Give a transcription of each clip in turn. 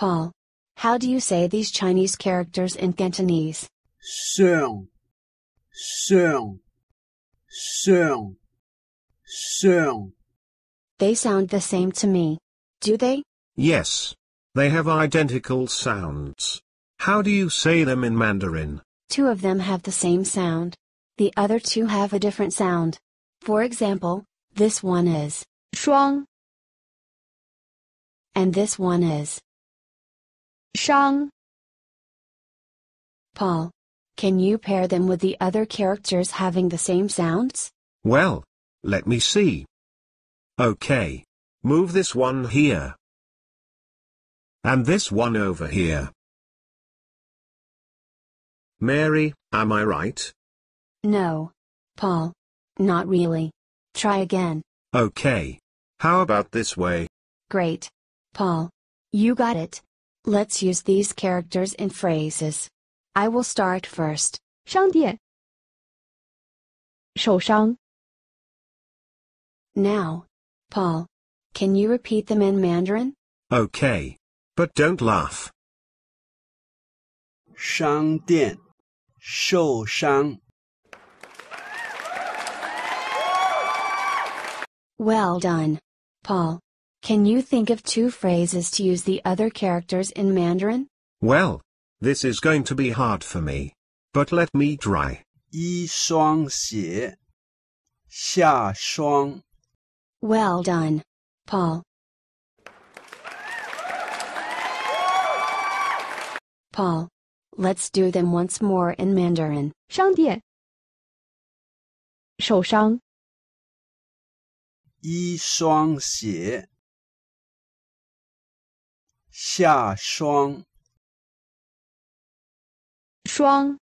Paul, how do you say these Chinese characters in Cantonese? shang, shang, shang, shang. They sound the same to me. Do they? Yes. They have identical sounds. How do you say them in Mandarin? Two of them have the same sound. The other two have a different sound. For example, this one is shuang, and this one is shang. Paul, can you pair them with the other characters having the same sounds? Well, let me see. Okay. Move this one here. And this one over here. Mary, am I right? No. Paul. Not really. Try again. Okay. How about this way? Great. Paul. You got it. Let's use these characters in phrases. I will start first. 商店，受伤， Now, Paul. Can you repeat them in Mandarin? Okay. But don't laugh. 商店，受伤。 Well done. Paul. Can you think of two phrases to use the other characters in Mandarin? Well, this is going to be hard for me. But let me try. 一双鞋，下霜。 Well done, Paul. Paul. Let's do them once more in Mandarin. 商店，受伤，一双鞋，下霜。霜，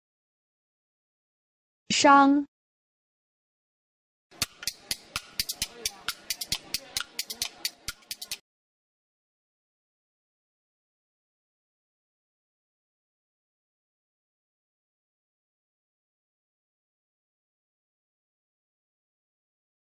伤。